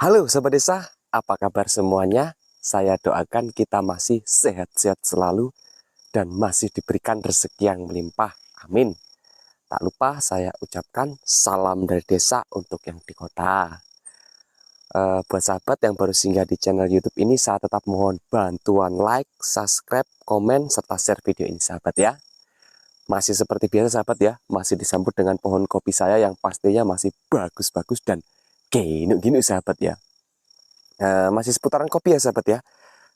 Halo Sobat Desa, apa kabar semuanya? Saya doakan kita masih sehat-sehat selalu dan masih diberikan rezeki yang melimpah. Amin. Tak lupa saya ucapkan salam dari desa untuk yang di kota. Buat sahabat yang baru singgah di channel YouTube ini, saya tetap mohon bantuan like, subscribe, komen, serta share video ini sahabat ya. Masih seperti biasa sahabat ya, masih disambut dengan pohon kopi saya yang pastinya masih bagus-bagus dan gini-gini sahabat ya. Masih seputaran kopi ya sahabat ya.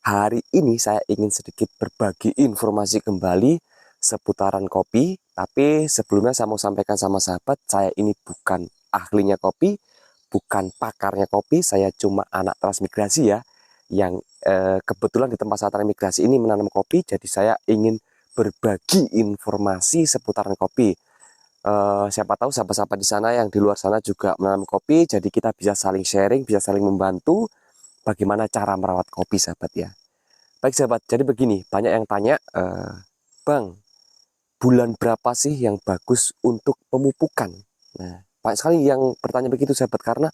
Hari ini saya ingin sedikit berbagi informasi kembali seputaran kopi. Tapi sebelumnya saya mau sampaikan sama sahabat, saya ini bukan ahlinya kopi, bukan pakarnya kopi. Saya cuma anak transmigrasi ya, yang kebetulan di tempat saya transmigrasi ini menanam kopi. Jadi saya ingin berbagi informasi seputaran kopi. Siapa tahu sahabat-sahabat di sana yang di luar sana juga menanam kopi. Jadi kita bisa saling sharing, bisa saling membantu bagaimana cara merawat kopi sahabat ya. Baik sahabat, jadi begini, banyak yang tanya, Bang, bulan berapa sih yang bagus untuk pemupukan? Nah, banyak sekali yang bertanya begitu sahabat, karena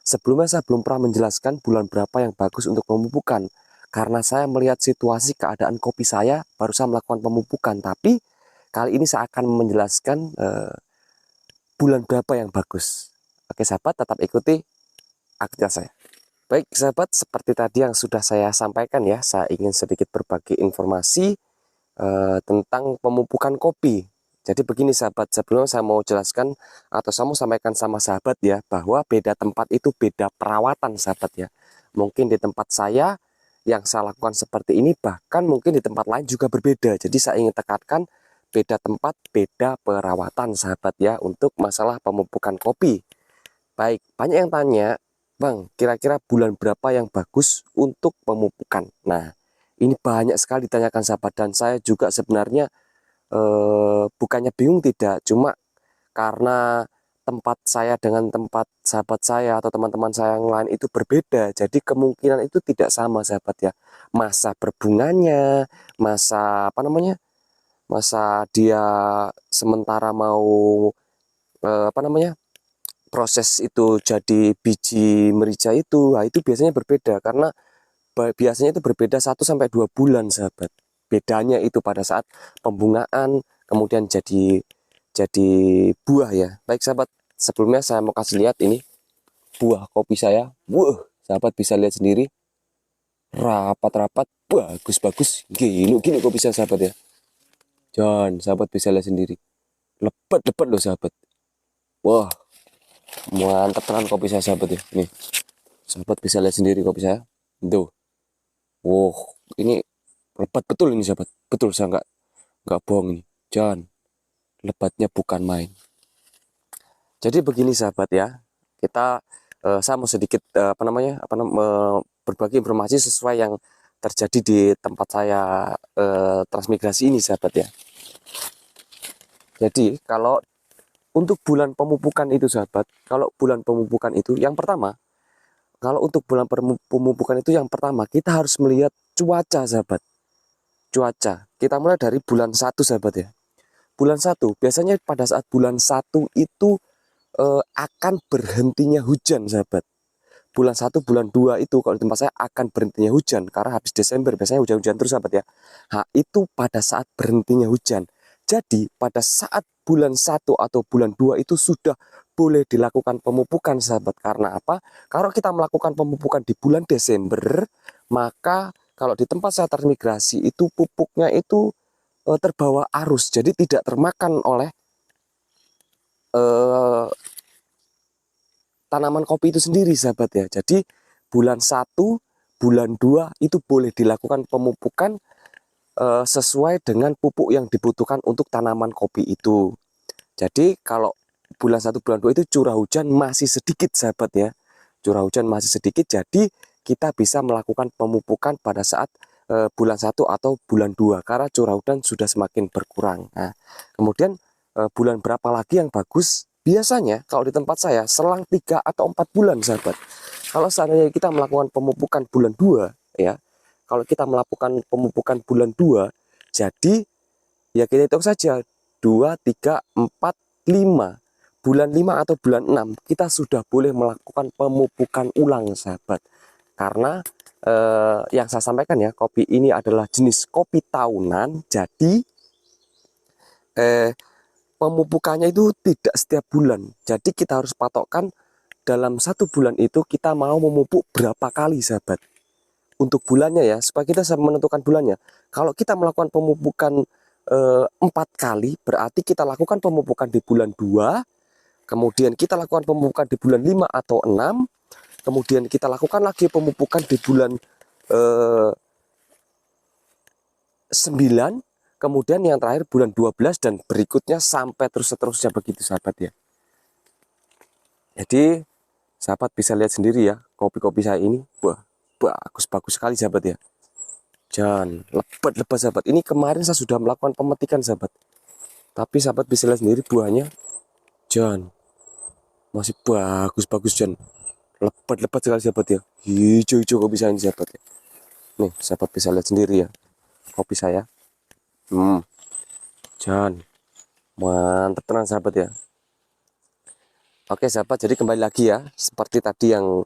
sebelumnya saya belum pernah menjelaskan bulan berapa yang bagus untuk pemupukan. Karena saya melihat situasi keadaan kopi saya, baru saya melakukan pemupukan. Tapi kali ini saya akan menjelaskan bulan berapa yang bagus. Oke sahabat, tetap ikuti aktivitas saya. Baik sahabat, seperti tadi yang sudah saya sampaikan ya, saya ingin sedikit berbagi informasi tentang pemupukan kopi. Jadi begini sahabat, sebelumnya saya mau jelaskan atau saya mau sampaikan sama sahabat ya, bahwa beda tempat itu beda perawatan sahabat ya. Mungkin di tempat saya yang saya lakukan seperti ini, bahkan mungkin di tempat lain juga berbeda. Jadi saya ingin tekankan beda tempat, beda perawatan sahabat ya, untuk masalah pemupukan kopi. Baik, banyak yang tanya, Bang, kira-kira bulan berapa yang bagus untuk pemupukan? Nah, ini banyak sekali ditanyakan sahabat, dan saya juga sebenarnya bukannya bingung tidak, cuma karena tempat saya dengan tempat sahabat saya atau teman-teman saya yang lain itu berbeda, jadi kemungkinan itu tidak sama sahabat ya. Masa berbunganya, masa apa namanya, masa dia sementara mau apa namanya, proses itu jadi biji merica itu, nah itu biasanya berbeda, karena biasanya itu berbeda 1 sampai 2 bulan sahabat. Bedanya itu pada saat pembungaan kemudian jadi buah ya. Baik sahabat, sebelumnya saya mau kasih lihat ini buah kopi saya. Wah, sahabat bisa lihat sendiri, rapat-rapat, bagus-bagus. Gini kopi saya sahabat ya. Dan sahabat bisa lihat sendiri, lebat-lebat loh sahabat. Wah, mantap tenan kopi saya sahabat ya. Nih, sahabat bisa lihat sendiri kopi saya. Tuh. Wow, ini lebat betul ini sahabat. Betul, saya nggak bohong ini. Jangan, lebatnya bukan main. Jadi begini sahabat ya, kita saya mau sedikit berbagi informasi sesuai yang terjadi di tempat saya transmigrasi ini sahabat ya. Jadi kalau untuk bulan pemupukan itu sahabat, kalau bulan pemupukan itu yang pertama, kalau untuk bulan pemupukan itu yang pertama kita harus melihat cuaca sahabat. Cuaca, kita mulai dari bulan 1 sahabat ya. Bulan 1 biasanya pada saat bulan 1 itu akan berhentinya hujan sahabat. Bulan 1 bulan 2 itu kalau di tempat saya akan berhentinya hujan, karena habis Desember biasanya hujan-hujan terus sahabat ya. Nah, itu pada saat berhentinya hujan. Jadi pada saat bulan 1 atau bulan 2 itu sudah boleh dilakukan pemupukan sahabat. Karena apa? Kalau kita melakukan pemupukan di bulan Desember, maka kalau di tempat saya transmigrasi itu pupuknya itu terbawa arus, jadi tidak termakan oleh tanaman kopi itu sendiri sahabat ya. Jadi bulan 1, bulan 2 itu boleh dilakukan pemupukan sesuai dengan pupuk yang dibutuhkan untuk tanaman kopi itu. Jadi kalau bulan 1, bulan 2 itu curah hujan masih sedikit sahabat ya. Curah hujan masih sedikit, jadi kita bisa melakukan pemupukan pada saat bulan 1 atau bulan 2 karena curah hujan sudah semakin berkurang. Nah, kemudian bulan berapa lagi yang bagus? Biasanya kalau di tempat saya selang 3 atau 4 bulan sahabat. Kalau seandainya kita melakukan pemupukan bulan 2 ya, kalau kita melakukan pemupukan bulan 2, jadi ya kita hitung saja 2, 3, 4, 5. bulan 5 atau bulan 6 kita sudah boleh melakukan pemupukan ulang sahabat. Karena yang saya sampaikan ya, kopi ini adalah jenis kopi tahunan, jadi pemupukannya itu tidak setiap bulan. Jadi kita harus patokkan dalam 1 bulan itu kita mau memupuk berapa kali sahabat. Untuk bulannya ya, supaya kita bisa menentukan bulannya. Kalau kita melakukan pemupukan 4 kali, berarti kita lakukan pemupukan di bulan 2, kemudian kita lakukan pemupukan di bulan 5 atau 6, kemudian kita lakukan lagi pemupukan di bulan 9, kemudian yang terakhir bulan 12 dan berikutnya sampai terus-terusnya begitu sahabat ya. Jadi sahabat bisa lihat sendiri ya, kopi-kopi saya ini bagus-bagus sekali sahabat ya. Dan lebat-lebat sahabat. Ini kemarin saya sudah melakukan pemetikan sahabat. Tapi sahabat bisa lihat sendiri buahnya. Jan masih bagus-bagus Jan. Lebat-lebat sekali sahabat ya. Hijau-hijau kopi saya ini sahabat ya. Nih sahabat bisa lihat sendiri ya, kopi saya. Jan mantap tenang sahabat ya. Oke sahabat, jadi kembali lagi ya, seperti tadi yang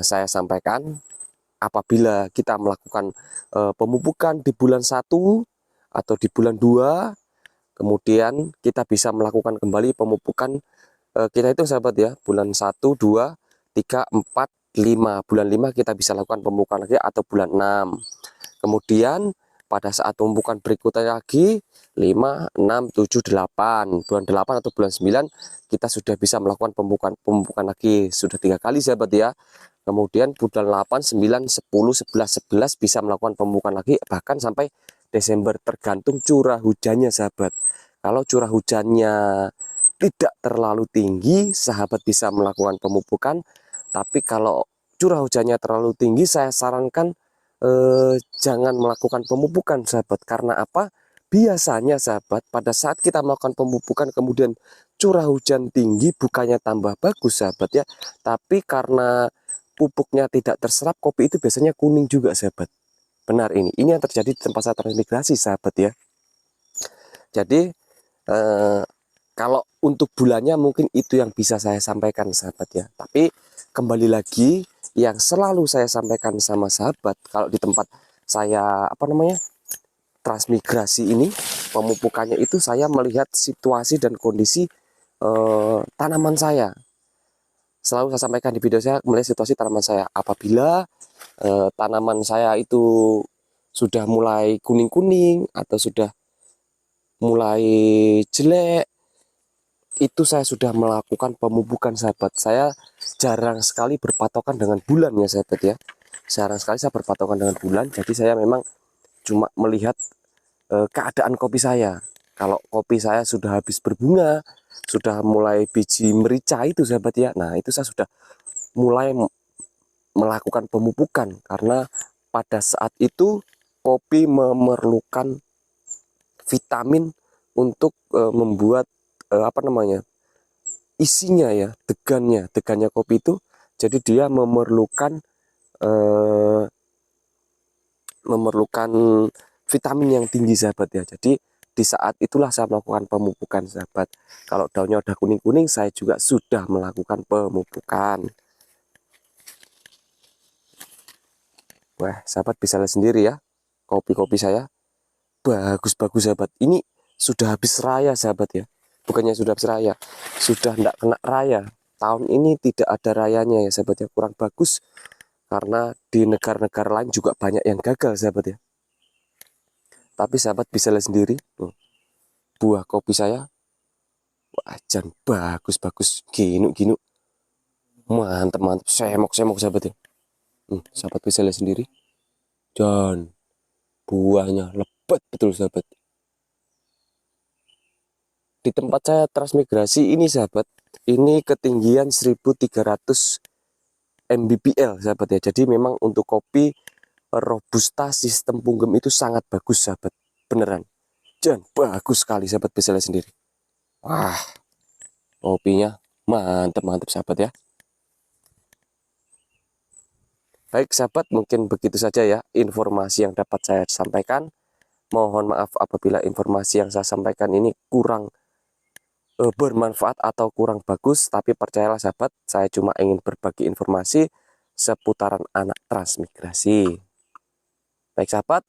saya sampaikan, apabila kita melakukan pemupukan di bulan 1 atau di bulan 2, kemudian kita bisa melakukan kembali pemupukan, kita itu sahabat ya, bulan 1, 2, 3, 4, 5. Bulan 5 kita bisa lakukan pemupukan lagi atau bulan 6. Kemudian pada saat pemupukan berikutnya lagi 5, 6, 7, 8. Bulan 8 atau bulan 9 kita sudah bisa melakukan pemupukan lagi. Sudah 3 kali sahabat ya. Kemudian bulan 8, 9, 10, 11 bisa melakukan pemupukan lagi, bahkan sampai Desember, tergantung curah hujannya sahabat. Kalau curah hujannya tidak terlalu tinggi, sahabat bisa melakukan pemupukan. Tapi kalau curah hujannya terlalu tinggi, saya sarankan jangan melakukan pemupukan sahabat. Karena apa? Biasanya sahabat, pada saat kita melakukan pemupukan kemudian curah hujan tinggi, bukannya tambah bagus sahabat ya, tapi karena pupuknya tidak terserap, kopi itu biasanya kuning juga sahabat. Benar, ini yang terjadi di tempat saya transmigrasi sahabat ya. Jadi kalau untuk bulannya mungkin itu yang bisa saya sampaikan sahabat ya. Tapi kembali lagi, yang selalu saya sampaikan sama sahabat, kalau di tempat saya transmigrasi ini, pemupukannya itu saya melihat situasi dan kondisi tanaman saya. Selalu saya sampaikan di video saya, melihat situasi tanaman saya. Apabila tanaman saya itu sudah mulai kuning-kuning atau sudah mulai jelek, itu saya sudah melakukan pemupukan sahabat. Saya jarang sekali berpatokan dengan bulan ya sahabat ya. Jarang sekali saya berpatokan dengan bulan. Jadi saya memang cuma melihat keadaan kopi saya. Kalau kopi saya sudah habis berbunga, sudah mulai biji merica itu sahabat ya, nah itu saya sudah mulai melakukan pemupukan. Karena pada saat itu kopi memerlukan vitamin untuk membuat isinya ya, degannya kopi itu. Jadi dia memerlukan vitamin yang tinggi sahabat ya. Jadi di saat itulah saya melakukan pemupukan sahabat. Kalau daunnya udah kuning-kuning, saya juga sudah melakukan pemupukan. Wah sahabat bisa lihat sendiri ya, kopi-kopi saya bagus-bagus sahabat. Ini sudah habis raya sahabat ya. Bukannya sudah habis raya, sudah tidak kena raya. Tahun ini tidak ada rayanya ya sahabat ya, kurang bagus. Karena di negara-negara lain juga banyak yang gagal sahabat ya. Tapi sahabat bisa lihat sendiri, buah kopi saya, wajan bagus-bagus, ginu-ginu, mantap-mantap, semok-semok sahabat ya. Sahabat bisa lihat sendiri, dan buahnya lebat betul sahabat. Di tempat saya transmigrasi ini sahabat, ini ketinggian 1300 mbpl sahabat ya. Jadi memang untuk kopi robusta sistem punggem itu sangat bagus sahabat, beneran. Dan bagus sekali sahabat bisa lihat sendiri. Wah, kopinya mantap-mantap sahabat ya. Baik sahabat, mungkin begitu saja ya informasi yang dapat saya sampaikan. Mohon maaf apabila informasi yang saya sampaikan ini kurang bermanfaat atau kurang bagus, tapi percayalah sahabat, saya cuma ingin berbagi informasi seputaran anak transmigrasi. Baik sahabat,